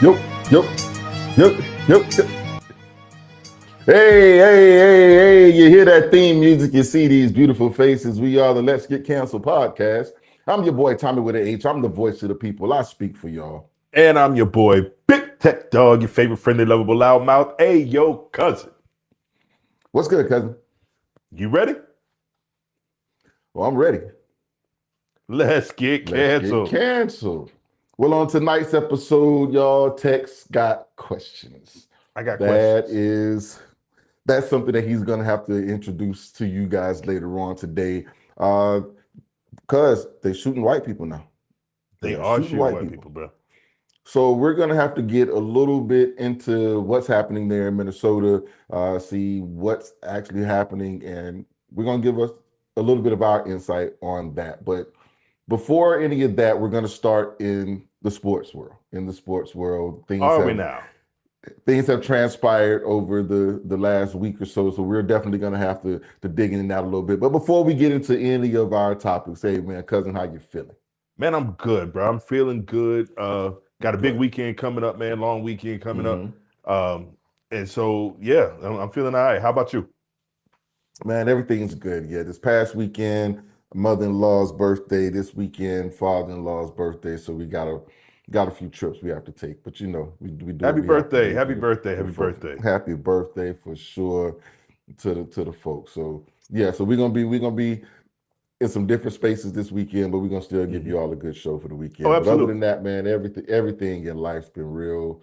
Yep, yep, yep, yep. Hey, you hear that theme music, you see these beautiful faces. We are the Let's Get Canceled podcast. I'm your boy, Tommy with an H. I'm the voice of the people. I speak for y'all. And I'm your boy, Big Tech Dog, your favorite friendly, lovable loudmouth. Hey, yo, cousin. What's good, cousin? You ready? Well, I'm ready. Let's get canceled. Well, on tonight's episode, y'all, Tex got questions. I got questions. That's something that he's gonna have to introduce to you guys later on today. Because they're shooting white people now. They are shooting white people, bro. So we're going to have to get a little bit into what's happening there in Minnesota, see what's actually happening, and we're going to give us a little bit of our insight on that. But before any of that, we're going to start in the sports world. In the sports world, things have transpired over the last week or so, so we're definitely going to have to dig in and out a little bit. But before we get into any of our topics, hey, man, cousin, how you feeling? Man, I'm good, bro. I'm feeling good. Got a big weekend coming up, man. Long weekend coming up. And so, yeah, I'm feeling all right. How about you? Man, everything's good. Yeah, this past weekend, mother-in-law's birthday. This weekend, father-in-law's birthday. So we got a few trips we have to take. But you know, we do. Happy birthday! Happy birthday! Happy birthday for sure to the folks. So yeah, so we're gonna be in some different spaces this weekend, but we're gonna still give you all a good show for the weekend. Oh, absolutely. But other than that, man, everything in life's been real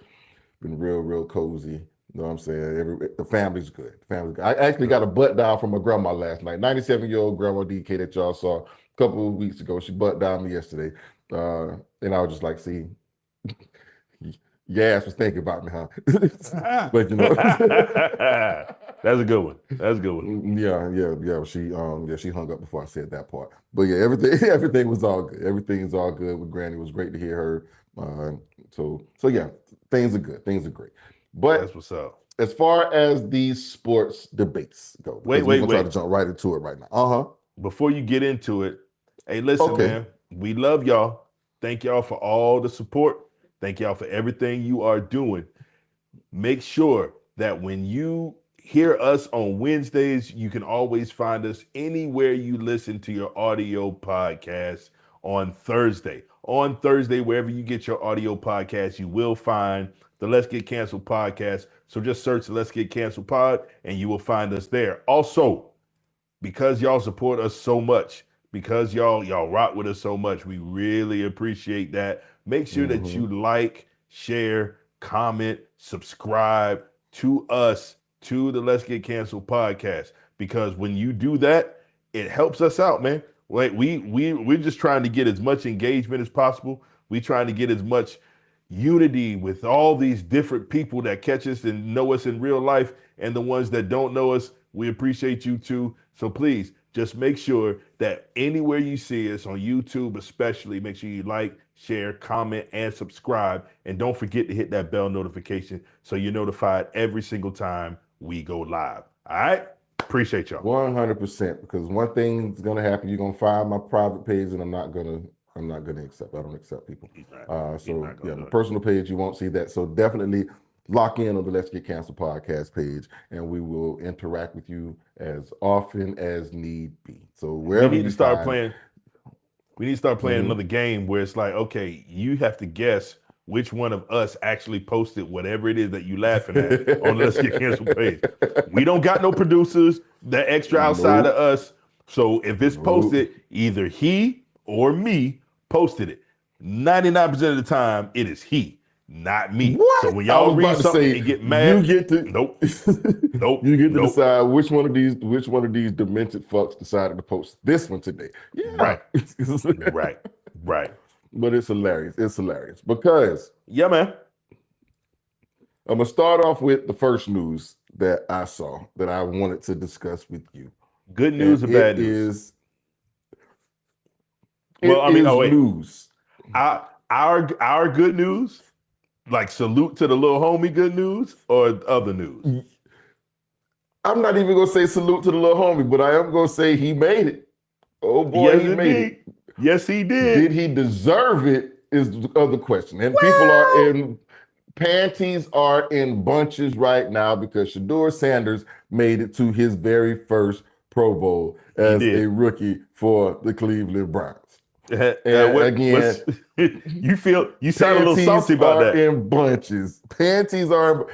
cozy. You know what I'm saying? The family's good. I actually got a butt dial from my grandma last night. 97-year-old grandma DK that y'all saw a couple of weeks ago. She butt dialed me yesterday. And I was just like, see, your ass was thinking about me, huh? But you know. That's a good one. Yeah. She hung up before I said that part. But yeah, everything was all good. Everything is all good with Granny. It was great to hear her. So yeah, things are good. Things are great. But that's what's up. As far as these sports debates go, wait. Try to jump right into it right now. Before you get into it, hey, listen, man, we love y'all. Thank y'all for all the support. Thank y'all for everything you are doing. Make sure that when you hear us on Wednesdays, you can always find us anywhere you listen to your audio podcast on Thursday. On Thursday, wherever you get your audio podcast, you will find the Let's Get Canceled podcast. So just search Let's Get Canceled pod and you will find us there. Also, because y'all support us so much, because y'all rock with us so much, we really appreciate that. Make sure that you like, share, comment, subscribe to us, to the Let's Get Canceled podcast, because when you do that, it helps us out, man. Like we're just trying to get as much engagement as possible. We're trying to get as much unity with all these different people that catch us and know us in real life, and the ones that don't know us, we appreciate you too. So please just make sure that anywhere you see us on YouTube, especially, make sure you like, share, comment, and subscribe. And don't forget to hit that bell notification so you're notified every single time we go live. All right? Appreciate y'all. 100%. Because one thing's gonna happen, you're gonna find my private page, and I'm not gonna accept. I don't accept people. The personal page, you won't see that. So definitely lock in on the Let's Get Canceled podcast page, and we will interact with you as often as need be. So wherever we need to start playing another game where it's like, okay, you have to guess which one of us actually posted whatever it is that you laughing at on the Let's Get Canceled page. We don't got no producers that extra outside of us. So if it's posted, either he or me posted it. 99% of the time, it is he, not me. What? So when y'all read something and get mad, you get to You get to nope. decide which one of these demented fucks decided to post this one today. Yeah. Right. But it's hilarious. It's hilarious because man. I'm gonna start off with the first news that I saw that I wanted to discuss with you. Good news or bad news? News. Our good news, like salute to the little homie good news, or other news? I'm not even gonna say salute to the little homie, but I am gonna say he made it. Oh boy, yes, he made it. Yes, he did. Did he deserve it is the other question. And Panties are in bunches right now because Shedeur Sanders made it to his very first Pro Bowl as a rookie for the Cleveland Browns. And again, you sound a little salty about that. In bunches. Panties are.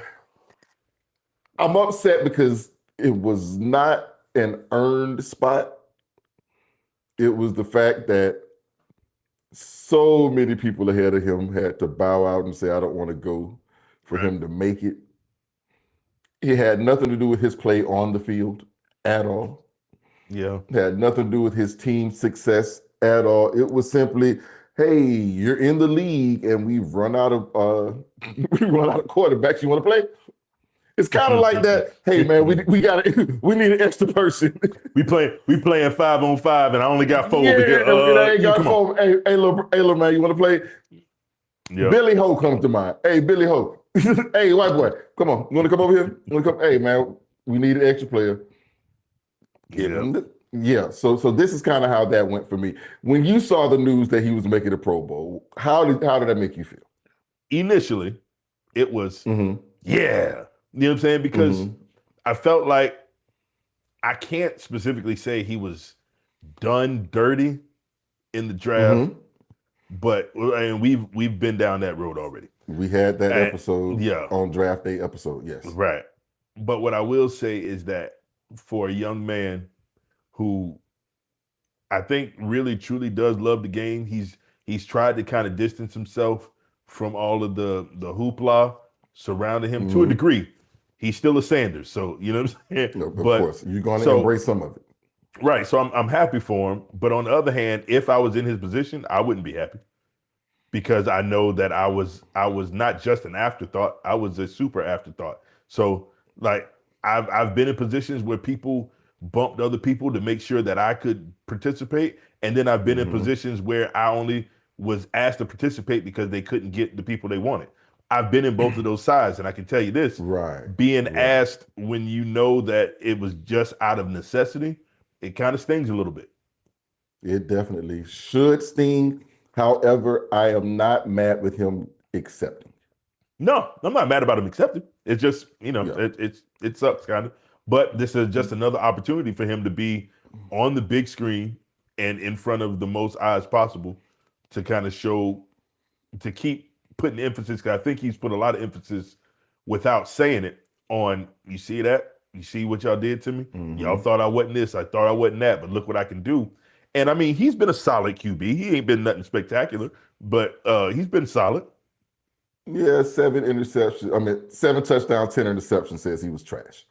I'm upset because it was not an earned spot. It was the fact that so many people ahead of him had to bow out and say, I don't want to go for him to make it. It had nothing to do with his play on the field at all. Yeah. It had nothing to do with his team success at all. It was simply, hey, you're in the league and we've run out of quarterbacks. You want to play? It's kind of like that. Hey man, we need an extra person. we playing 5-on-5, and I only got 4 over here. I ain't got 4. Hey, little man, you want to play? Yep. Billy Ho comes to mind. Hey, Billy Ho. Hey, white boy, come on. You want to come over here? You want to come? Hey man, we need an extra player. Yeah. So this is kind of how that went for me. When you saw the news that he was making a Pro Bowl, how did that make you feel? Initially, it was yeah. You know what I'm saying? Because I felt like I can't specifically say he was done dirty in the draft, but and we've been down that road already. We had that episode on draft day episode, yes. Right. But what I will say is that for a young man who I think really truly does love the game, he's tried to kind of distance himself from all of the hoopla surrounding him to a degree. He's still a Sanders, so you know what I'm saying? No, of course, you're going to embrace some of it. Right, so I'm happy for him. But on the other hand, if I was in his position, I wouldn't be happy because I know that I was not just an afterthought, I was a super afterthought. So like I've been in positions where people bumped other people to make sure that I could participate, and then I've been in positions where I only was asked to participate because they couldn't get the people they wanted. I've been in both of those sides, and I can tell you this: being asked when you know that it was just out of necessity, it kind of stings a little bit. It definitely should sting. However, I am not mad with him accepting. No, I'm not mad about him accepting. It's just, it sucks kind of. But this is just another opportunity for him to be on the big screen and in front of the most eyes possible to kind of show, to keep putting emphasis, because I think he's put a lot of emphasis without saying it on, you see that? You see what y'all did to me? Y'all thought I wasn't this, I thought I wasn't that, but look what I can do. And I mean, he's been a solid QB. He ain't been nothing spectacular, but he's been solid. Yeah, 7 interceptions. 7 touchdowns, 10 interceptions says he was trash.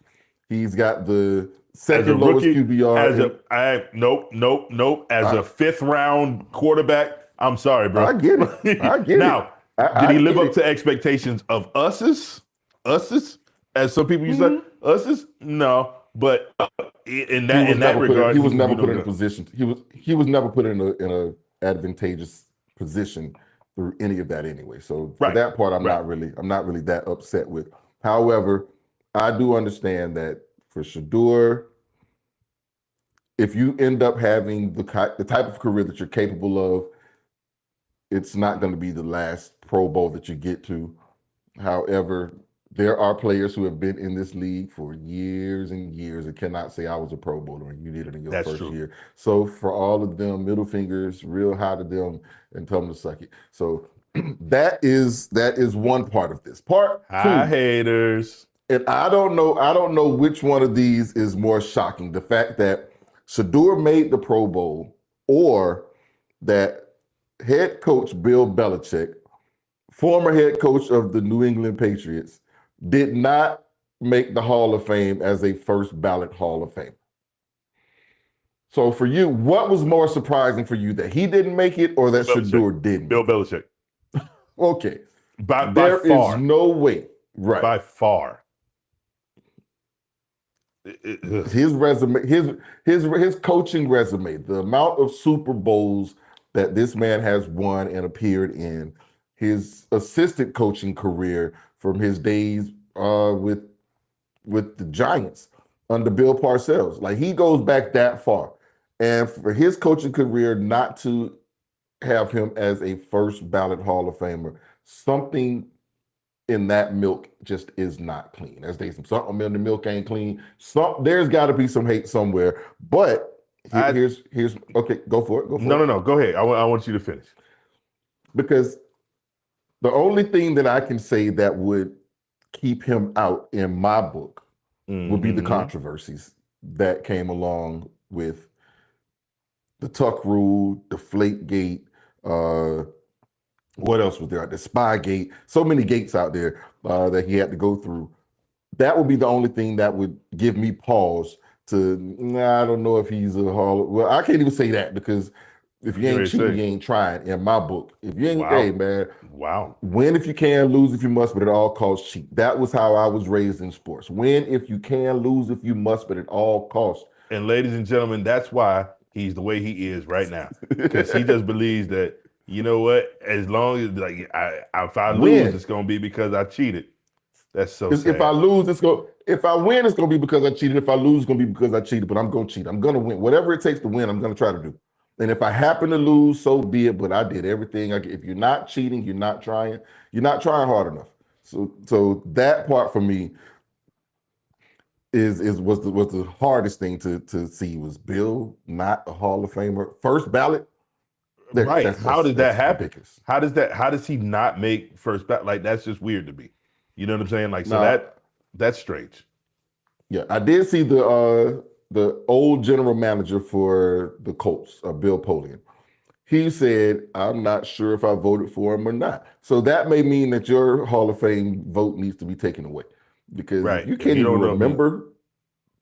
He's got the second lowest QBR. Nope. As a 5th round quarterback, I'm sorry, bro. I get it. Now, did he live up to expectations of us's? As some people use that? Us's? No. But in that regard, he was never put in a position. He was never put in a advantageous position through any of that anyway. So for that part, I'm not really that upset with. However, I do understand that for Shedeur, if you end up having the type of career that you're capable of, it's not going to be the last Pro Bowl that you get to. However, there are players who have been in this league for years and years and cannot say I was a Pro Bowler and you did it in your first year. So for all of them, middle fingers real high to them and tell them to suck it. So that is one part of this. Part Hi, two, haters. And I don't know which one of these is more shocking. The fact that Shedeur made the Pro Bowl, or that head coach Bill Belichick, former head coach of the New England Patriots, did not make the Hall of Fame as a first ballot Hall of Famer. So for you, what was more surprising for you, that he didn't make it or that Shedeur didn't? Bill Belichick. Okay. By there far. is no way. Right. By far. His resume, his coaching resume, the amount of Super Bowls that this man has won and appeared in, his assistant coaching career from his days with the Giants under Bill Parcells. Like, he goes back that far. And for his coaching career not to have him as a first ballot Hall of Famer, something in that milk just is not clean. As they say, something in the milk ain't clean. There's got to be some hate somewhere. But here's okay. Go for it. No. Go ahead. I want you to finish. Because the only thing that I can say that would keep him out in my book would be the controversies that came along with the Tuck Rule, the Deflategate, what else was there? The Spygate. So many gates out there that he had to go through. That would be the only thing that would give me pause I don't know if he's a well, I can't even say that because if you ain't cheating, you ain't trying in my book. If you ain't, hey man, win if you can, lose if you must, but at all costs cheat. That was how I was raised in sports. Win if you can, lose if you must, but at all costs. And ladies and gentlemen, that's why he's the way he is right now. Because he just believes that, you know what, as long as if I lose, it's gonna be because I cheated. That's so sad. If I win, it's gonna be because I cheated. If I lose, it's gonna be because I cheated, but I'm gonna cheat. I'm gonna win. Whatever it takes to win, I'm gonna try to do. And if I happen to lose, so be it. But I did everything. If you're not cheating, you're not trying hard enough. So that part for me was the hardest thing to see was Bill not a Hall of Famer, first ballot. Right? How did that happen? Ridiculous. How does he not make first ballot? Like that's just weird to me. You know what I'm saying? Like so that's strange. Yeah, I did see the old general manager for the Colts, Bill Polian. He said, I'm not sure if I voted for him or not. So that may mean that your Hall of Fame vote needs to be taken away. Because if you can't even remember,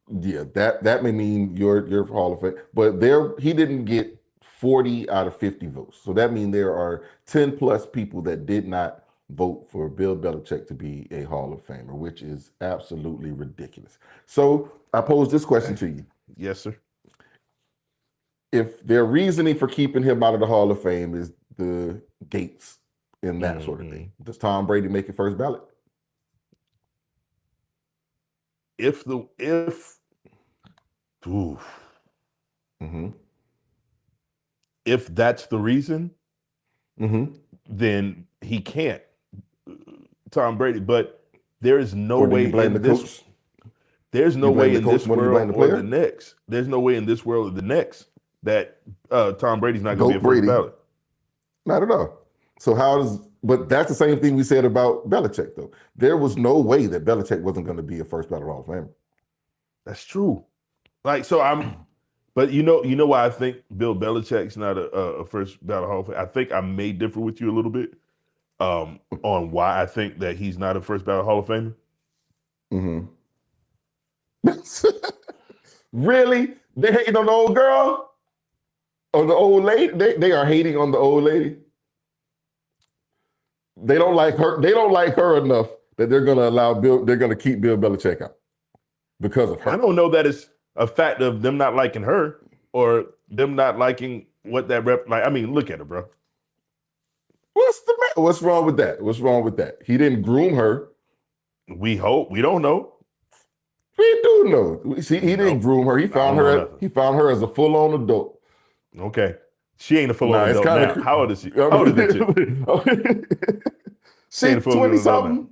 that may mean your Hall of Fame. But he didn't get 40 out of 50 votes. So that means there are 10 plus people that did not vote for Bill Belichick to be a Hall of Famer, which is absolutely ridiculous. So I pose this question to you. Yes, sir. If their reasoning for keeping him out of the Hall of Fame is the gates and that sort of thing, does Tom Brady make it first ballot? If that's the reason, then he can't. Tom Brady, but there is no way in this. There's no way in this world or the next. There's no way in this world or the next that Tom Brady's not going to be a first ballot. Not at all. So but that's the same thing we said about Belichick, though. There was no way that Belichick wasn't going to be a first ballot Hall of Famer. That's true. But you know why I think Bill Belichick's not a first ballot Hall of Famer? I think I may differ with you a little bit on why I think that he's not a first ballot Hall of Famer. Really? They hating on the old girl? On the old lady? They are hating on the old lady? They don't like her. They don't like her enough that they're going to keep Bill Belichick out because of her. I don't know that it's a fact of them not liking her or them not liking what that rep like. I mean, look at her, bro. What's wrong with that? What's wrong with that? He didn't groom her. We hope. We don't know. We do know. See, he didn't groom her. He found her as a full-on adult. Okay. She ain't a full-on adult now. How old is she? How old is that chick? She's 20-something.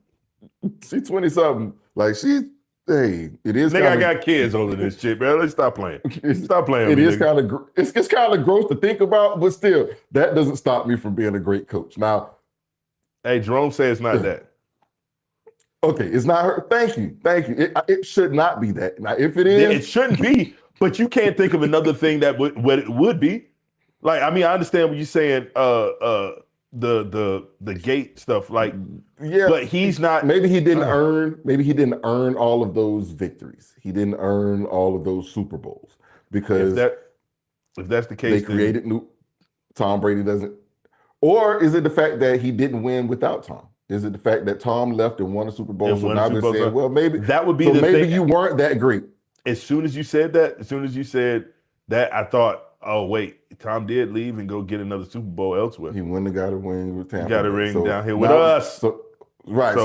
She's 20-something. Like, it is. Nigga, I got kids older than this shit, man. Let's stop playing. Stop playing. It is kind of. It's kind of gross to think about, but still, that doesn't stop me from being a great coach. Now, hey, Jerome says it's not that. Okay, it's not her. Thank you. It should not be that. Now, if it is, it shouldn't be. But you can't think of another thing that would be. Like, I mean, I understand what you're saying. The gate stuff, like, yeah, but he's not. Maybe he didn't earn. Maybe he didn't earn all of those victories. He didn't earn all of those Super Bowls because if that's the case, they created new. Tom Brady doesn't. Or is it the fact that he didn't win without Tom? Is it the fact that Tom left and won a Super Bowl? So now they're saying, well, maybe that would be. So maybe you weren't that great. As soon as you said that, I thought, oh wait, Tom did leave and go get another Super Bowl elsewhere. He wouldn't have got a ring with Tampa. He got a ring down here with us. So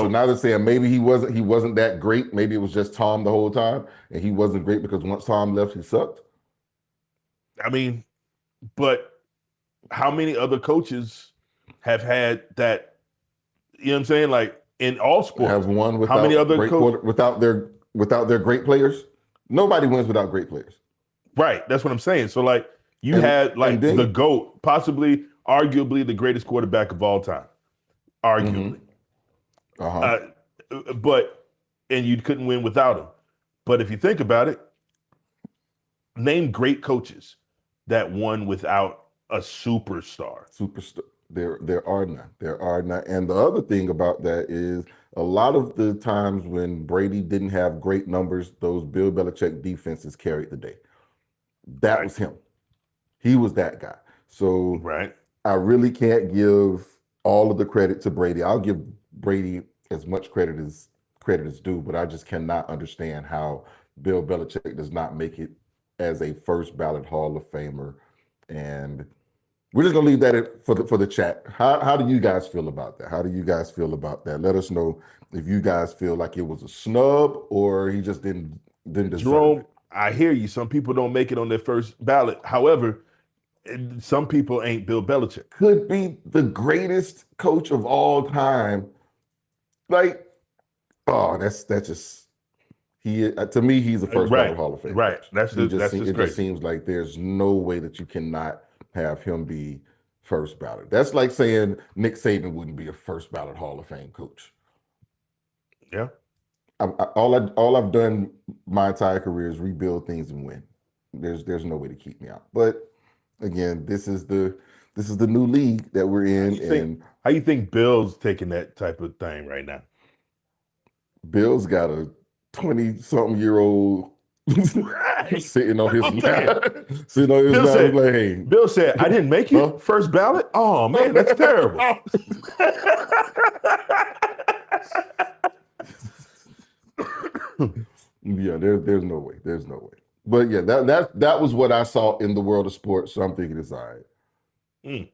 now they're saying maybe he wasn't that great. Maybe it was just Tom the whole time, and he wasn't great because once Tom left, he sucked. I mean, but how many other coaches have had that? You know what I'm saying? Like in all sports. Have won How many without other coaches? without their great players? Nobody wins without great players. Right. That's what I'm saying. So like you And had like then the GOAT, possibly, arguably the greatest quarterback of all time. Arguably. Uh-huh. But and you couldn't win without him. But if you think about it, name great coaches that won without a superstar. Superstar. There are none. There are none. And the other thing about that is a lot of the times when Brady didn't have great numbers, those Bill Belichick defenses carried the day. That was him. He was that guy. So Right. I really can't give all of the credit to Brady. I'll give Brady as much credit as due, but I just cannot understand how Bill Belichick does not make it as a first ballot Hall of Famer. And we're just gonna leave that for the chat. How do you guys feel about that? How do you guys feel about that? Let us know if you guys feel like it was a snub or he just didn't deserve Jerome, it. I hear you. Some people don't make it on their first ballot. However, some people ain't Bill Belichick. Could be the greatest coach of all time. Like, oh, that's just he. To me, he's a first ballot Hall of Fame. Right. Coach. It It crazy. just seems like there's no way that you cannot have him be first ballot. That's like saying Nick Saban wouldn't be a first ballot Hall of Fame coach. Yeah. All I've done my entire career is rebuild things and win. There's no way to keep me out. But again, this is the new league that we're in. How you think Bill's taking that type of thing right now? Bill's got a 20-something-year-old sitting on his lap. Sitting on his lap like, hey. Bill said, I didn't make it first ballot? Oh man, that's terrible. Yeah, there's no way. There's no way. But yeah, that was what I saw in the world of sports. So I'm thinking it's all right.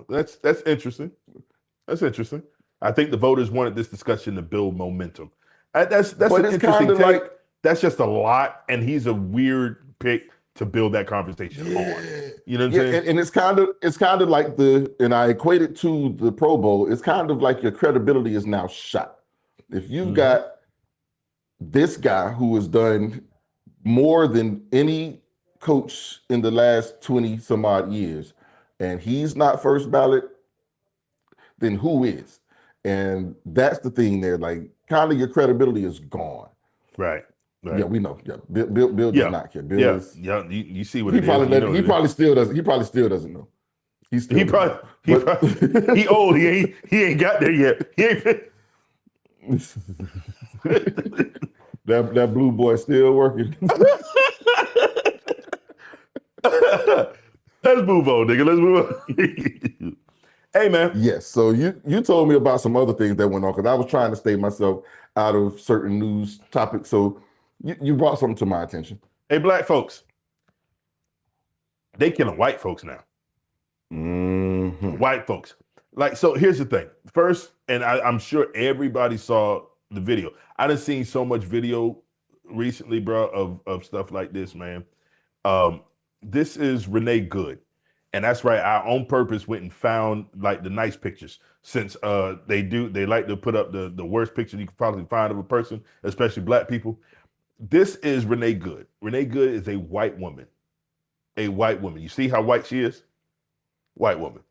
That's interesting. That's interesting. I think the voters wanted this discussion to build momentum. That's an interesting take. Like, that's just a lot, and he's a weird pick to build that conversation on. You know what I'm saying? And it's kind of like and I equate it to the Pro Bowl. It's kind of like your credibility is now shot. If you've got this guy who has done more than any coach in the last 20 some odd years, and he's not first ballot, then who is? And that's the thing there. Like, kind of your credibility is gone. Right. Yeah, we know. Yeah, Bill does not care. Bill is, you see what he probably still doesn't. He probably still doesn't know. He old. He ain't got there yet. He ain't. that blue boy still working. Let's move on, nigga. Let's move on. Hey, man. Yes. So you told me about some other things that went on because I was trying to stay myself out of certain news topics. So you brought something to my attention. Hey, black folks. They killing white folks now. White folks. Like, so here's the thing. First, and I'm sure everybody saw the video. I done seen so much video recently, bro, of stuff like this, man. This is Renee Good. And that's right. I on purpose went and found like the nice pictures since they like to put up the worst picture you can probably find of a person, especially black people. This is Renee Good. Renee Good is a white woman. A white woman. You see how white she is? White woman.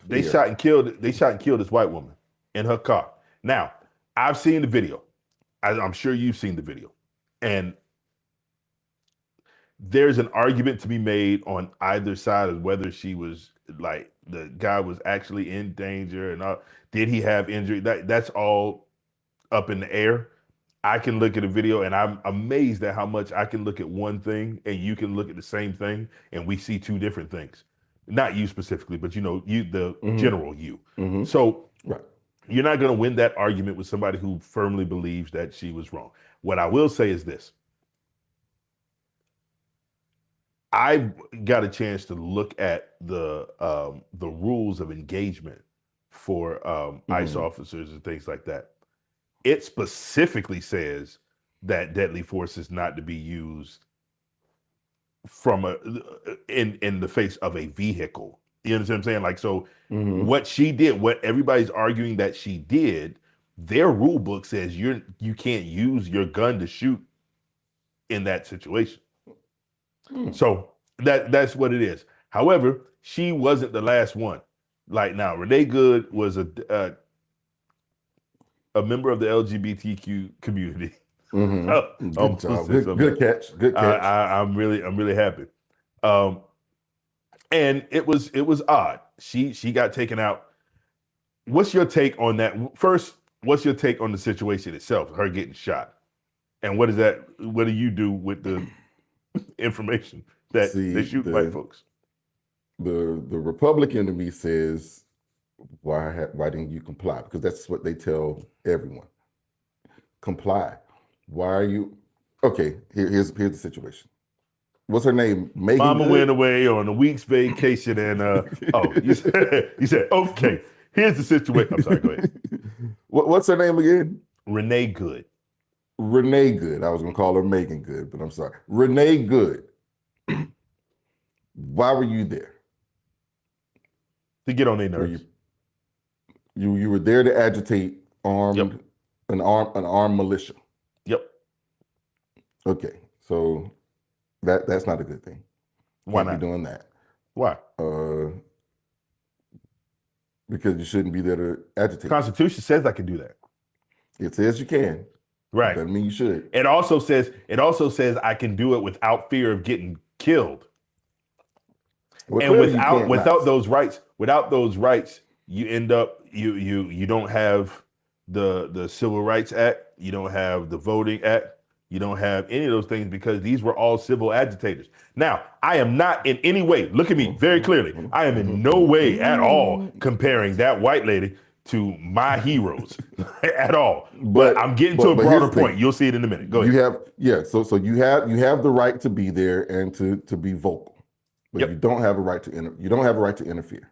They shot and killed this white woman in her car. Now, I've seen the video. I'm sure you've seen the video. And there's an argument to be made on either side of whether she was like the guy was actually in danger and did he have injury? That's all up in the air. I can look at a video and I'm amazed at how much I can look at one thing and you can look at the same thing and we see two different things. Not you specifically, but the general you. So you're not going to win that argument with somebody who firmly believes that she was wrong. What I will say is this. I got a chance to look at the rules of engagement for ICE officers and things like that. It specifically says that deadly force is not to be used from in the face of a vehicle. You understand what I'm saying? Like, so Mhm. what she did, what everybody's arguing that she did, their rule book says you can't use your gun to shoot in that situation. Mm. So that's what it is. However, she wasn't the last one. Like now, Renee Good was a member of the LGBTQ community. Mhm. Good Almost job. said something. Good catch. Good catch. I'm really happy. And it was odd. She got taken out. What's your take on that? First, what's your take on the situation itself? Her getting shot, and what do you do with the information that they See, shoot white folks? the Republican to me says, why didn't you comply? Because that's what they tell everyone. Comply. Why are you? Okay, here's the situation. What's her name? Megan Mama Good? went away on a week's vacation, and you said okay. Here's the situation. I'm sorry. Go ahead. What's her name again? Renee Good. Renee Good. I was gonna call her Megan Good, but I'm sorry. Renee Good. Why were you there? To get on their nerves. You were there to agitate Yep. an armed militia. Yep. Okay, so that's not a good thing. Why Can't not? be doing that. Why? Because you shouldn't be there to agitate. The Constitution says I can do that. It says you can. Right. Doesn't mean you should. It also says I can do it without fear of getting killed. Well, And clearly without those rights, you end up you don't have the Civil Rights Act, you don't have the Voting Act, you don't have any of those things because these were all civil agitators. Now, I am not in any way, look at me very clearly, I am in no way at all comparing that white lady to my heroes at all. But I'm getting to a broader point. You'll see it in a minute. Go ahead. So you have the right to be there and to be vocal. But you don't have a right to interfere.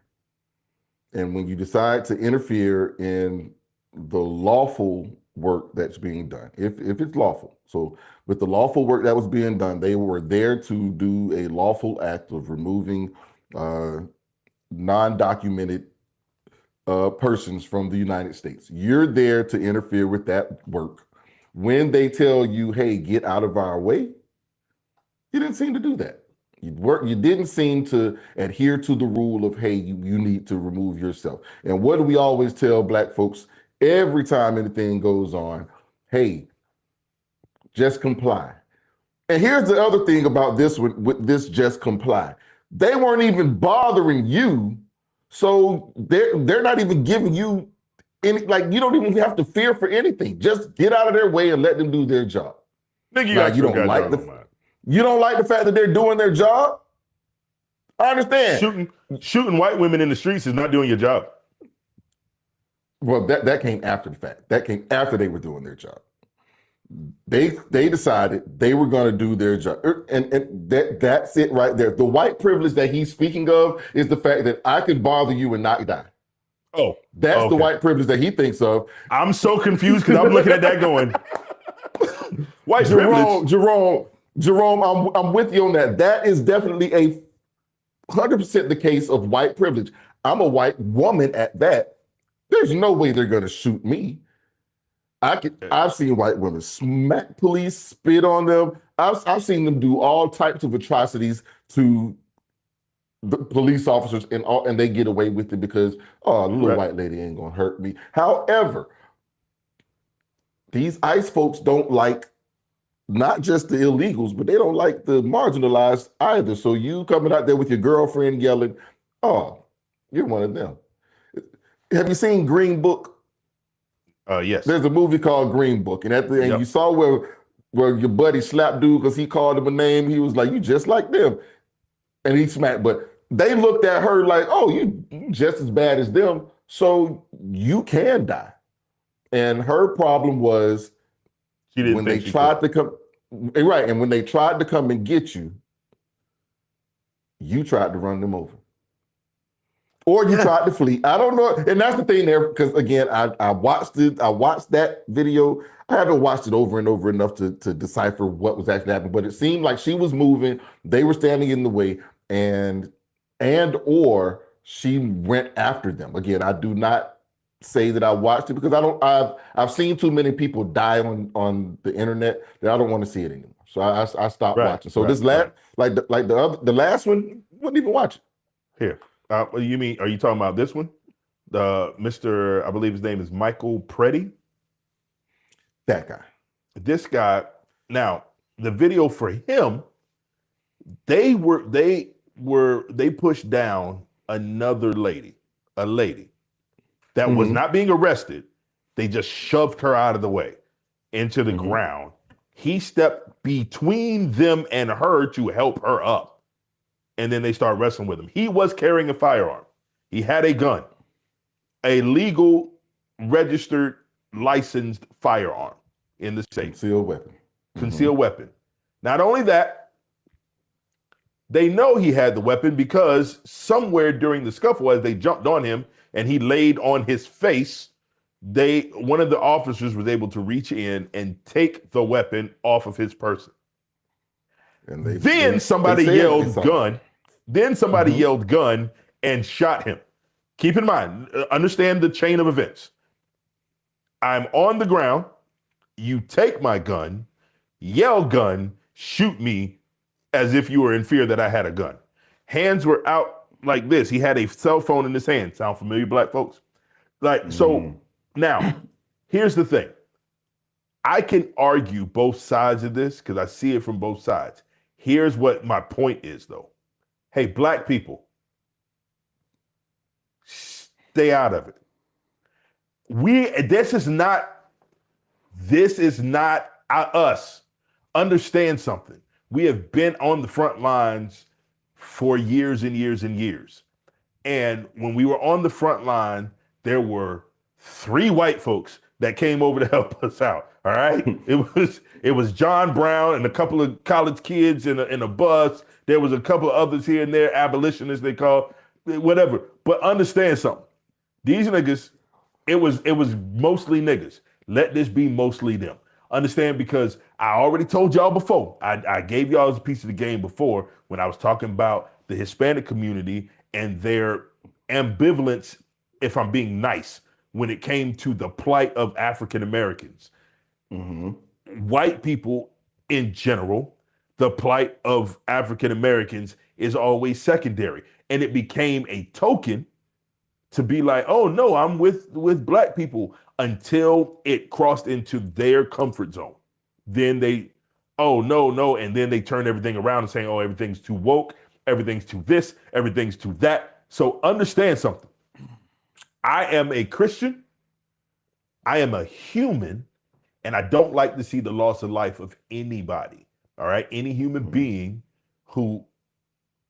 And when you decide to interfere in the lawful work that's being done, if it's lawful. So with the lawful work that was being done, they were there to do a lawful act of removing non-documented persons from the United States. You're there to interfere with that work. When they tell you, hey, get out of our way, you didn't seem to do that. You didn't seem to adhere to the rule of, hey, you need to remove yourself. And what do we always tell Black folks every time anything goes on? Hey, just comply. And here's the other thing about this one, with this just comply. They weren't even bothering you, so they're not even giving you any, like, you don't even have to fear for anything. Just get out of their way and let them do their job. Nigga, you don't like the fact that they're doing their job? I understand. Shooting white women in the streets is not doing your job. Well, that came after the fact. That came after they were doing their job. They decided they were going to do their job. And that's it right there. The white privilege that he's speaking of is the fact that I could bother you and not die. Oh. That's the white privilege that he thinks of. I'm so confused because I'm looking at that going, white privilege. Jerome, I'm with you on that. That is definitely 100% the case of white privilege. I'm a white woman at that. There's no way they're going to shoot me. I've seen white women smack police, spit on them. I've seen them do all types of atrocities to the police officers, and they get away with it because, oh, the little white lady ain't going to hurt me. However, these ICE folks don't like not just the illegals, but they don't like the marginalized either. So you coming out there with your girlfriend yelling, oh, you're one of them. Have you seen Green Book? Yes. There's a movie called Green Book, and at the end you saw where your buddy slapped dude because he called him a name. He was like, you just like them. And he smacked, but they looked at her like, oh, you just as bad as them, so you can die. And her problem was when they tried to come, right, and when they tried to come and get you, you tried to run them over. Or you tried to flee. I don't know. And that's the thing there, because again, I watched that video. I haven't watched it over and over enough to decipher what was actually happening, but it seemed like she was moving, they were standing in the way, or she went after them. Again, I do not say that I watched it because I've seen too many people die on the internet that I don't want to see it anymore. So I stopped watching. So this last the last one, wouldn't even watch it. Here, what do you mean? Are you talking about this one? The Mr. I believe his name is Michael Preddy. That guy. This guy. Now, the video for him, they pushed down another lady, a lady that was not being arrested. They just shoved her out of the way into the ground. He stepped between them and her to help her up. And then they start wrestling with him. He was carrying a firearm. He had a gun, a legal, registered, licensed firearm in the state. Concealed weapon. Concealed weapon. Not only that, they know he had the weapon because somewhere during the scuffle, as they jumped on him and he laid on his face, one of the officers was able to reach in and take the weapon off of his person. And then somebody yelled gun. Then somebody yelled gun and shot him. Keep in mind, understand the chain of events. I'm on the ground. You take my gun, yell gun, shoot me as if you were in fear that I had a gun. Hands were out like this. He had a cell phone in his hand. Sound familiar, black folks? So now, here's the thing. I can argue both sides of this because I see it from both sides. Here's what my point is, though. Hey, black people, stay out of it. This is not us. Understand something. We have been on the front lines for years and years and years. And when we were on the front line, there were 3 white folks that came over to help us out. All right. It was John Brown and a couple of college kids in a bus. There was a couple of others here and there, abolitionists they call, whatever. But understand something. These niggas, it was mostly niggas. Let this be mostly them. Understand, because I already told y'all before. I gave y'all a piece of the game before when I was talking about the Hispanic community and their ambivalence, if I'm being nice, when it came to the plight of African Americans. White people in general, the plight of African Americans is always secondary. And it became a token to be like, oh no, I'm with black people, until it crossed into their comfort zone. Then they, oh no, and then they turn everything around and saying, oh, everything's too woke, everything's too this, everything's too that. So understand something. I am a Christian, I am a human, and I don't like to see the loss of life of anybody. All right, any human being who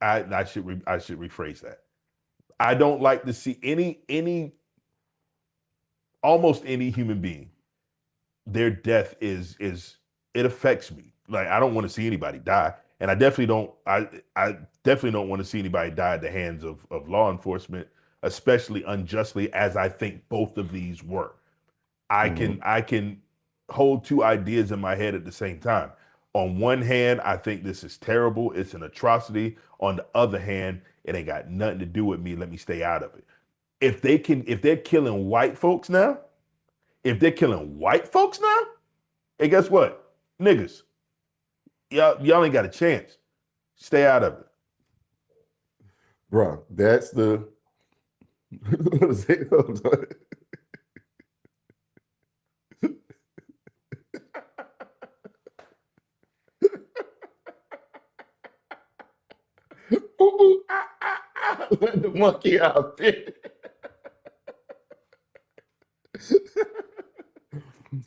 I should rephrase that. I don't like to see almost any human being, their death is it affects me. Like, I don't want to see anybody die. And I definitely don't want to see anybody die at the hands of law enforcement, especially unjustly, as I think both of these were. I can hold 2 ideas in my head at the same time. On one hand, I think this is terrible. It's an atrocity. On the other hand, it ain't got nothing to do with me. Let me stay out of it. If they're killing white folks now, hey, guess what? Niggas, y'all ain't got a chance. Stay out of it. Bro, that's the what is it? Let the monkey out.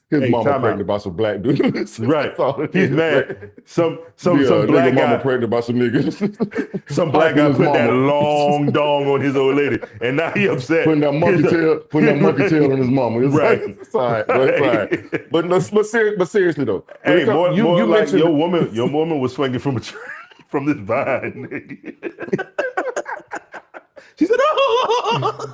His mama pregnant by some black dudes. Right. He's mad. Some black guy mama pregnant by some niggas. Some black guy put that long dong on his old lady, and now he upset. Putting that monkey tail on his mama. It's right. Like, it's all right. It's all right. But seriously though. Hey, you like your woman was swinging from a tree, from this vine, nigga. She said, "Oh."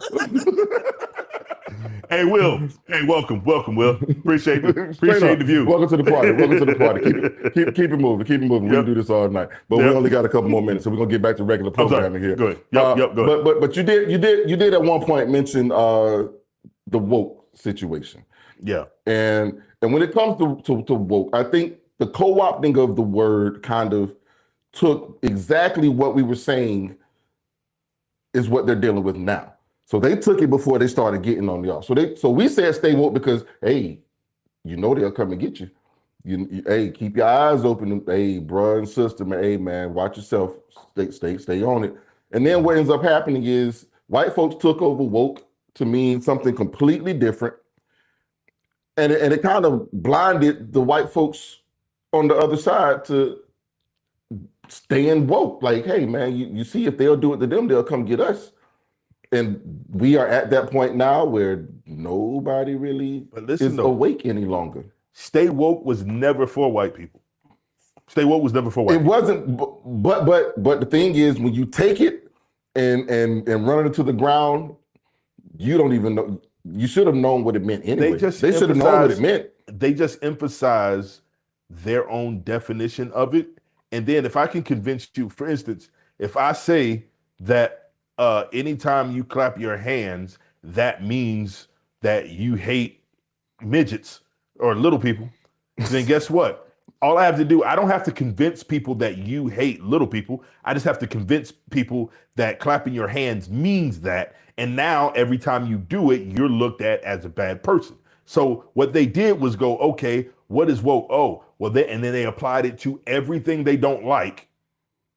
Hey, Will. Hey, welcome, Will. Appreciate the view. Welcome to the party. Welcome to the party. Keep it moving. Keep it moving. We can do this all night, but we only got a couple more minutes, so we're gonna get back to regular programming here. Go ahead. Yep. Go ahead. But you did at one point mention the woke situation. Yeah. And when it comes to woke, I think the co-opting of the word kind of took exactly what we were saying is what they're dealing with now. So they took it before they started getting on y'all. So we said stay woke because, hey, you know they'll come and get you. Hey, keep your eyes open. Hey, bro and sister, man, hey, man, watch yourself. Stay on it. And then what ends up happening is white folks took over woke to mean something completely different. And it kind of blinded the white folks on the other side to staying woke. Like, hey, man, you see, if they'll do it to them, they'll come get us. And we are at that point now where nobody really is awake any longer. Stay woke was never for white people. Stay woke was never for white people. It wasn't, but the thing is, when you take it and run it into the ground, you don't even know. You should have known what it meant anyway. They should have known what it meant. They just emphasize their own definition of it. And then if I can convince you, for instance, if I say that anytime you clap your hands, that means that you hate midgets or little people, then guess what? All I have to do, I don't have to convince people that you hate little people. I just have to convince people that clapping your hands means that. And now every time you do it, you're looked at as a bad person. So what they did was go, okay, what is woke? Oh, well, and then they applied it to everything they don't like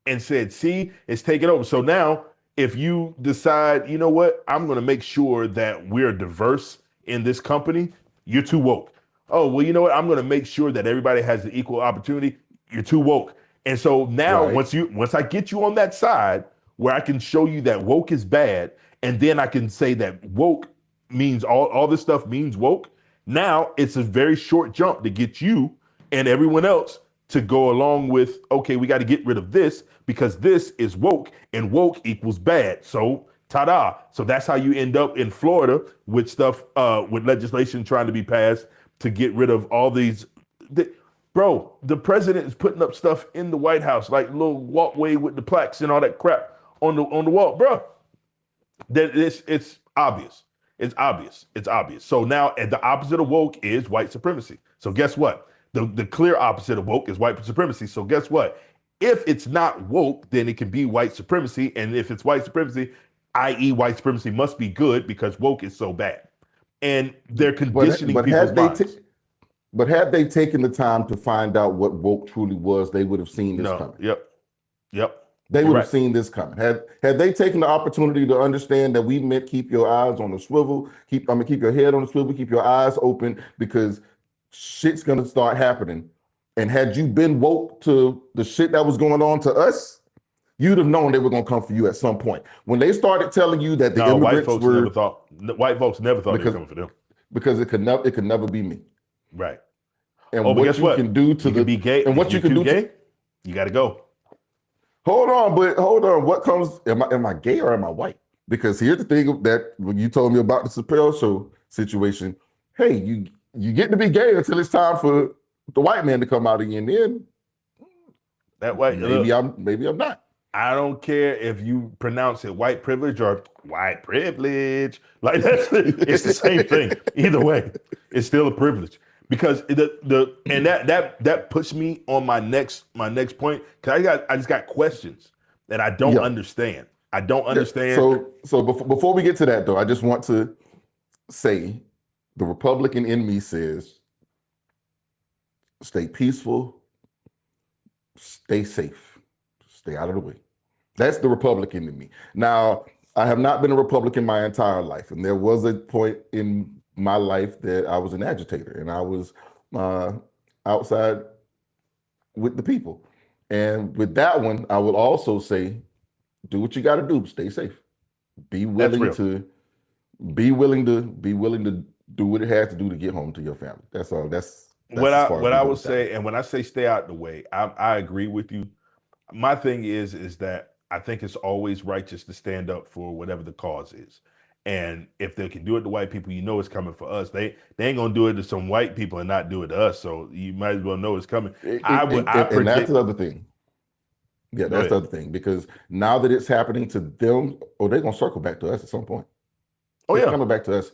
and said, see, it's taken over. So now if you decide, you know what, I'm going to make sure that we're diverse in this company, you're too woke. Oh, well, you know what, I'm going to make sure that everybody has the equal opportunity, you're too woke. And so now once I get you on that side where I can show you that woke is bad, and then I can say that woke means all this stuff means woke, now it's a very short jump to get you and everyone else to go along with, okay, we got to get rid of this because this is woke and woke equals bad. So ta-da. So that's how you end up in Florida with stuff, with legislation trying to be passed to get rid of all these. Bro, the president is putting up stuff in the White House, like little walkway with the plaques and all that crap on the wall, bro. That it's obvious. It's obvious. It's obvious. So now the opposite of woke is white supremacy. So guess what? The clear opposite of woke is white supremacy. So guess what? If it's not woke, then it can be white supremacy. And if it's white supremacy, i.e. white supremacy must be good because woke is so bad. And they're conditioning people's minds. But had they taken the time to find out what woke truly was, they would have seen this coming. Yep. They would have seen this coming. Had they taken the opportunity to understand that we meant keep your eyes on the swivel, keep your head on the swivel, keep your eyes open, because shit's gonna start happening. And had you been woke to the shit that was going on to us, you'd have known they were gonna come for you at some point. When they started telling you that the immigrants white folks never thought they were coming for them. Because it could never be me. Right. And what you can do to be gay, and what you can do gay, you got to go. Hold on. What comes? Am I gay or am I white? Because here's the thing that when you told me about the Chappelle Show situation, hey, you get to be gay until it's time for the white man to come out again. Then that white maybe I'm not. I don't care if you pronounce it white privilege or white privilege. Like it's the same thing. Either way, it's still a privilege. Because that puts me on my next point. Cause I just got questions that I don't understand. I don't understand. So before we get to that though, I just want to say the Republican in me says, stay peaceful, stay safe, stay out of the way. That's the Republican in me. Now, I have not been a Republican my entire life, and there was a point in my life that I was an agitator and I was outside with the people. And with that one, I would also say, do what you got to do. Stay safe. Be willing to do what it has to do to get home to your family. That's all. That's what I would say. And when I say stay out the way, I agree with you. My thing is that I think it's always righteous to stand up for whatever the cause is. And if they can do it to white people, it's coming for us. They ain't gonna do it to some white people and not do it to us. So you might as well know it's coming. And that's the other thing. Yeah, that's the other thing, because now that it's happening to them, they're gonna circle back to us at some point. It's coming back to us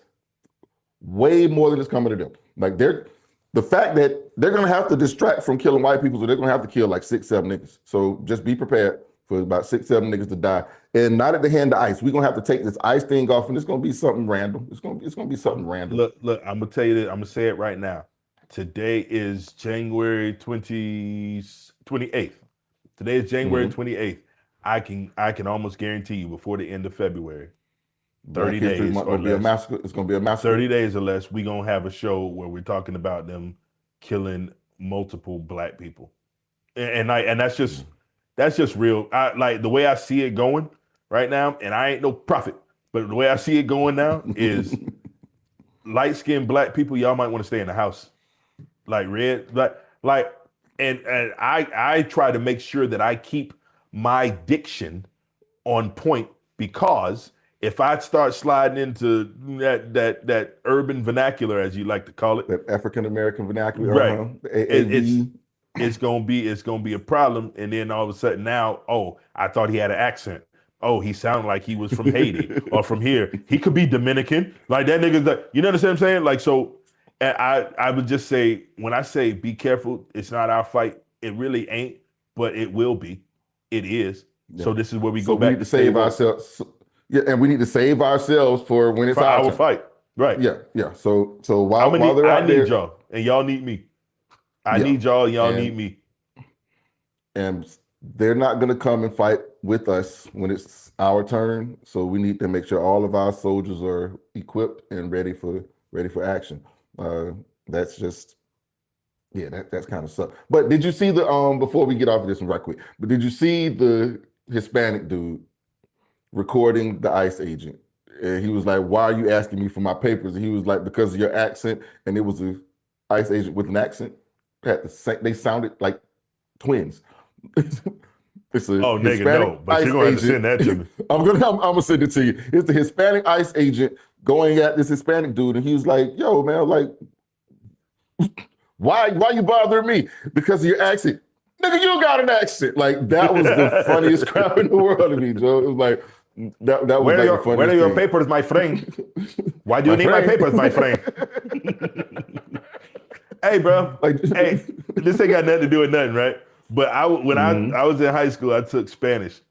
way more than it's coming to them. Like the fact that they're gonna have to distract from killing white people, so they're gonna have to kill like 6-7 niggas. So just be prepared for about 6-7 niggas to die, and not at the hand of ICE. We're gonna have to take this ICE thing off, and it's gonna be something random. It's gonna be something random. Look, I'm gonna tell you this. I'm gonna say it right now. Today is January 28th. Today is January 28th. I can almost guarantee you before the end of February, 30 days or less. It's gonna be a massacre. 30 days or less, we're gonna have a show where we're talking about them killing multiple black people. And that's just real. I like the way I see it going right now, and I ain't no prophet, but the way I see it going now is light-skinned black people, y'all might want to stay in the house. Like and I try to make sure that I keep my diction on point, because if I start sliding into that urban vernacular, as you like to call it, that African American vernacular, right? It's gonna be a problem. And then all of a sudden now, I thought he had an accent. Oh, he sounded like he was from Haiti or from here. He could be Dominican. Like that nigga's like, you know what I'm saying? Like, so I would just say, when I say be careful, it's not our fight. It really ain't, but it will be. It is. Yeah. So this is where we go back. We need to save ourselves. Yeah, and we need to save ourselves for when it's our fight. Right. Yeah. So while they're out there, I need y'all, and y'all need me. I need y'all, and y'all need me. And they're not going to come and fight with us when it's our turn. So we need to make sure all of our soldiers are equipped and ready for action. That's just, that's kind of suck. But did you see before we get off of this one right quick, but did you see the Hispanic dude recording the ICE agent? And he was like, "Why are you asking me for my papers?" And he was like, "Because of your accent." And it was a ICE agent with an accent. They sounded like twins. It's a nigga, no, but you're gonna have to send that to me. I'm gonna send it to you. It's the Hispanic ICE agent going at this Hispanic dude, and he was like, "Yo, man, like, why you bothering me? Because of your accent, nigga. You got an accent." Like, that was the funniest crap in the world to me, Joe. It was like that was where like the funniest Where are your papers, my friend? Why do you need my papers, my friend? Hey, bro. Hey, this ain't got nothing to do with nothing, right? But I was in high school, I took Spanish,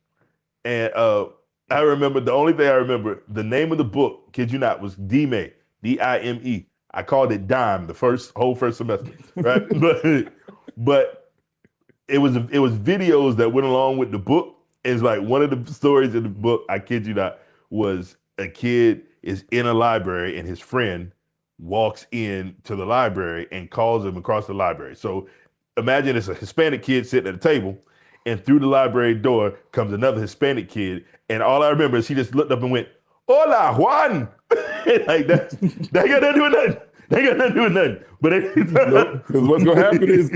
and I remember, the only thing I remember, the name of the book, kid you not, was Dime, D-I-M-E. I called it Dime the whole first semester, right? but it was videos that went along with the book. It's like one of the stories in the book, I kid you not, was a kid is in a library and his friend walks in to the library and calls him across the library. So imagine it's a Hispanic kid sitting at a table, and through the library door comes another Hispanic kid. And all I remember is he just looked up and went, "Hola, Juan." Like that ain't got nothing to do with nothing. They got nothing to do with nothing. But because what's gonna happen is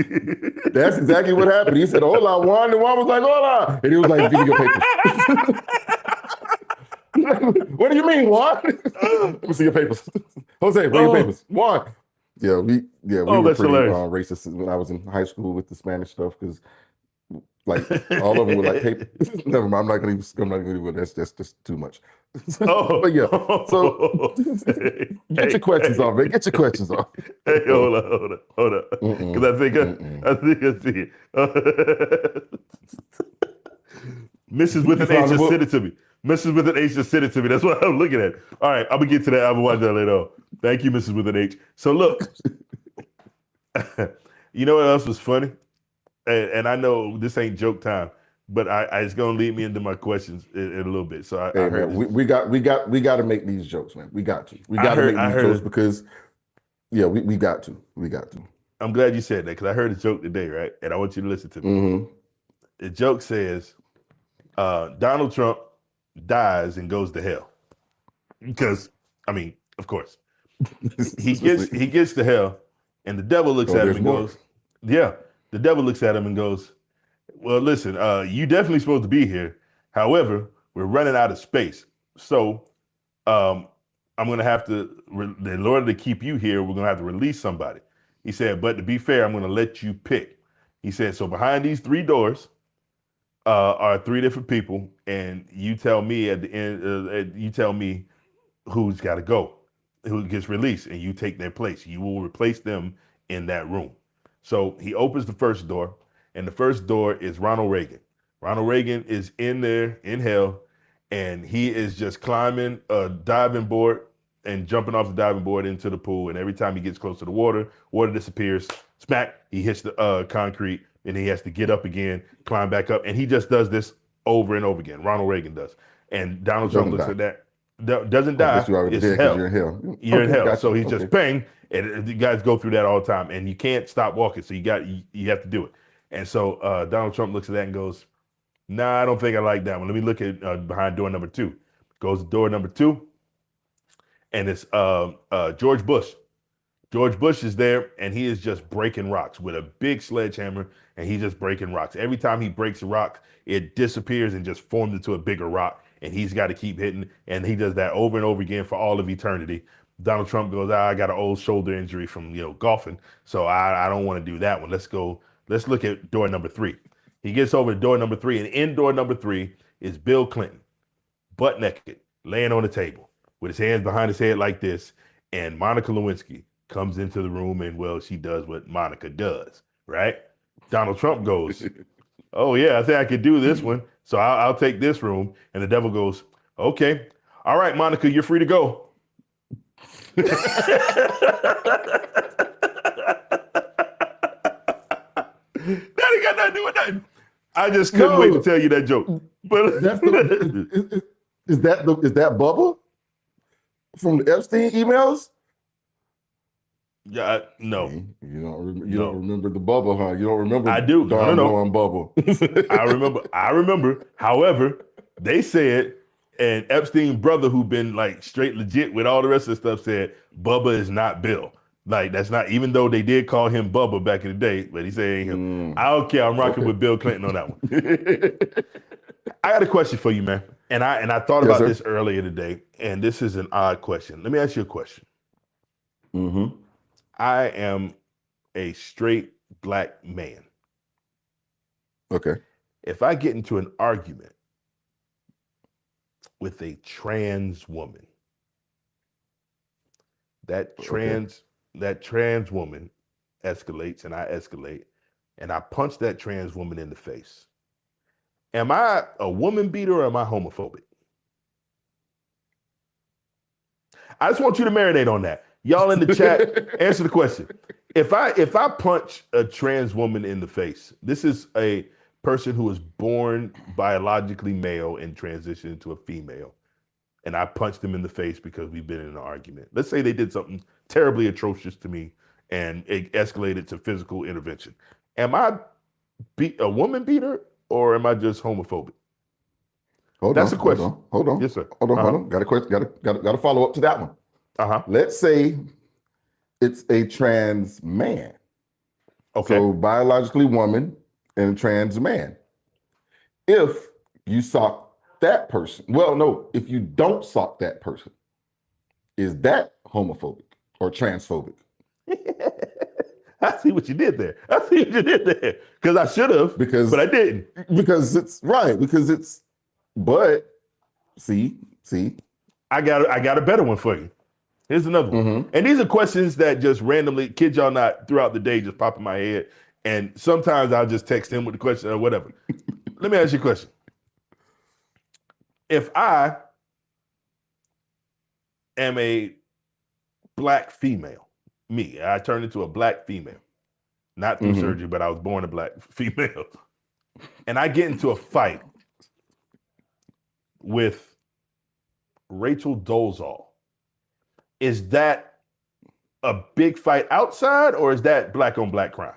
that's exactly what happened. He said, "Hola, Juan," and Juan was like, "Hola," and he was like, "Give me your papers." What do you mean, Juan? Let me see your papers. Jose, bring your papers. Juan. Yeah, we were pretty racist when I was in high school with the Spanish stuff, because like all of them were like, "Hey, never mind. I'm not gonna even. That's just too much." But yeah, so get your questions off, man. Get your questions off. Hey, hold on, because I think I see it. Mrs. with an H just sent it to me. Mrs. with an H just sent it to me. That's what I'm looking at. All right, I'm gonna get to that. I'm gonna watch that later on. Thank you, Mrs. with an H. So look, you know what else was funny? And I know this ain't joke time, but it's gonna lead me into my questions in a little bit. So I heard man, we got to make these jokes, man. We got to make these jokes because we got to. I'm glad you said that, because I heard a joke today, right? And I want you to listen to me. Mm-hmm. The joke says, Donald Trump dies and goes to hell, because of course he gets to hell, and the devil looks at him and goes, the devil looks at him and goes, "Well, listen, you definitely supposed to be here. However, we're running out of space. So I'm going to have to, in order to keep you here, we're going to have to release somebody. He said, but to be fair, I'm going to let you pick. He said, so behind these 3 doors are 3 different people, and you tell me at the end, you tell me who's got to go, who gets released, and you take their place. You will replace them in that room. So he opens the first door, and the first door is Ronald Reagan. Ronald Reagan is in there in hell, and he is just climbing a diving board and jumping off the diving board into the pool. And every time he gets close to the water disappears. Smack, he hits the concrete, and he has to get up again, climb back up. And he just does this over and over again. Ronald Reagan does. And Donald Trump looks at that. Doesn't die. It's hell. You're in hell. You're in hell. Gotcha. So he's just bang. And the guys go through that all the time. And you can't stop walking. So you have to do it. And so Donald Trump looks at that and goes, nah, I don't think I like that one. Let me look at behind door number 2. Goes to door number 2. And it's George Bush. George Bush is there, and he is just breaking rocks with a big sledgehammer, and he's just breaking rocks. Every time he breaks a rock, it disappears and just forms into a bigger rock, and he's got to keep hitting, and he does that over and over again for all of eternity. Donald Trump goes, I got an old shoulder injury from golfing, so I don't want to do that one. Let's look at door number 3. He gets over to door number 3, and in door number 3 is Bill Clinton, butt naked, laying on the table with his hands behind his head like this, and Monica Lewinsky comes into the room, and well, she does what Monica does, right? Donald Trump goes, oh yeah, I think I could do this one, so I'll take this room. And the devil goes, okay, all right, Monica, you're free to go. That ain't got nothing to do with nothing. I just couldn't wait to tell you that joke. But is that Bubba from the Epstein emails? Yeah, no. You don't remember the Bubba, huh? You don't remember? I do. No. On Bubba. I remember. However, they said, and Epstein's brother, who been like straight legit with all the rest of the stuff, said Bubba is not Bill. Like that's not. Even though they did call him Bubba back in the day, but he said ain't him. I don't care. I'm rocking with Bill Clinton on that one. I got a question for you, man. And I thought about this earlier today, and this is an odd question. Let me ask you a question. Mm-hmm. I am a straight black man. Okay. If I get into an argument with a trans woman, that trans woman escalates and I escalate, and I punch that trans woman in the face. Am I a woman beater or am I homophobic? I just want you to marinate on that. Y'all in the chat, answer the question. If I punch a trans woman in the face, this is a person who was born biologically male and transitioned into a female, and I punched them in the face because we've been in an argument. Let's say they did something terribly atrocious to me and it escalated to physical intervention. Am I a woman beater or am I just homophobic? That's a question. Hold on. Yes, sir. Hold on. Got a question. Got to follow up to that one. Let's say it's a trans man. Okay. So biologically woman and a trans man. If you sock that person, if you don't sock that person, is that homophobic or transphobic? I see what you did there. Because I should have, but I didn't. Because it's right. But see. I got a better one for you. Here's another one. Mm-hmm. And these are questions that just randomly, kid y'all not, throughout the day just pop in my head. And sometimes I'll just text him with the question or whatever. Let me ask you a question. If I am a black female, I turned into a black female, not through surgery, but I was born a black female, and I get into a fight with Rachel Dolezal, is that a big fight outside or is that black on black crime?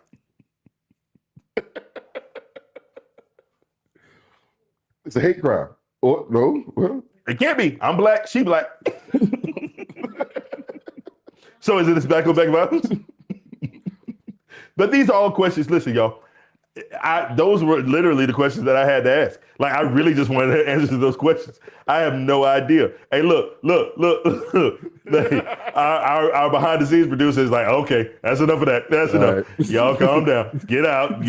It's a hate crime. Or no? Well, it can't be. I'm black, she black. So is it this black on black violence? But these are all questions. Listen, y'all, Those were literally the questions that I had to ask. Like, I really just wanted to answer those questions. I have no idea. Hey, look. Like, our behind the scenes producer is like, okay, that's enough of that. That's enough. Right. Y'all calm down. Get out.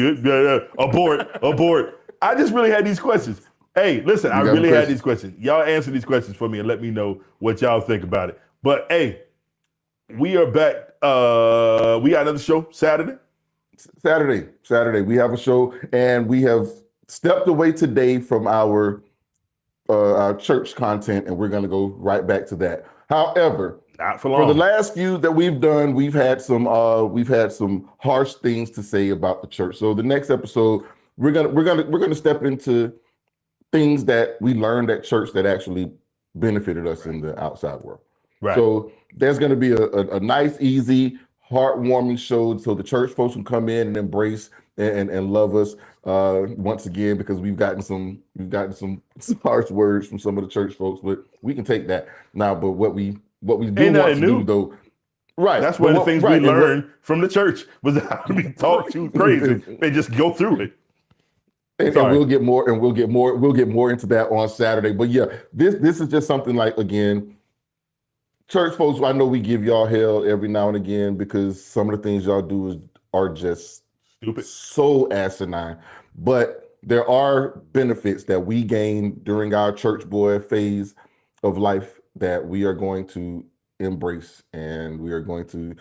Abort. I just really had these questions. Hey, listen, I really had these questions. Y'all answer these questions for me and let me know what y'all think about it. But hey, we are back. We got another show Saturday. We have a show, and we have stepped away today from our church content, and we're going to go right back to that. However, not for long. For the last few that we've done, we've had some harsh things to say about the church. So the next episode, we're gonna step into things that we learned at church that actually benefited us in the outside world. Right. So there's going to be a nice, easy, heartwarming show, so the church folks can come in and embrace and love us once again, because we've gotten some harsh words from some of the church folks, but we can take that now. But what we do want to do, though, right? That's one of the things we learned from the church, was how to be talked to crazy and just go through it. And we'll get more into that on Saturday. But yeah, this is just something like, again, church folks, I know we give y'all hell every now and again because some of the things y'all do are just stupid, so asinine. But there are benefits that we gain during our church boy phase of life that we are going to embrace, and we are going to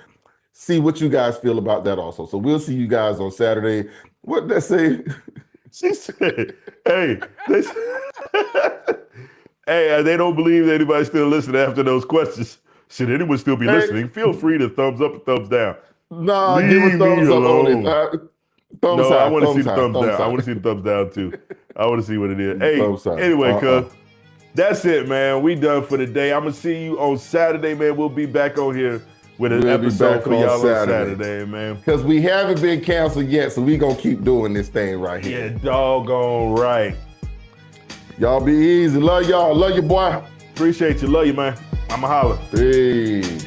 see what you guys feel about that also. So we'll see you guys on Saturday. What did that say? She said, hey, hey, they don't believe anybody's still listening after those questions. Should anyone still be listening? Feel free to thumbs up or thumbs down. Nah, give a thumbs up on it. I want to see the thumbs down. I want to see the thumbs down too. I want to see what it is. Hey, anyway, cuz, that's it, man. We done for the day. I'm going to see you on Saturday, man. We'll be back on here with an episode for y'all on Saturday, man. Because we haven't been canceled yet, so we going to keep doing this thing right here. Yeah, doggone right. Y'all be easy. Love y'all. Love you, boy. Appreciate you. Love you, man. I'ma holler. Peace.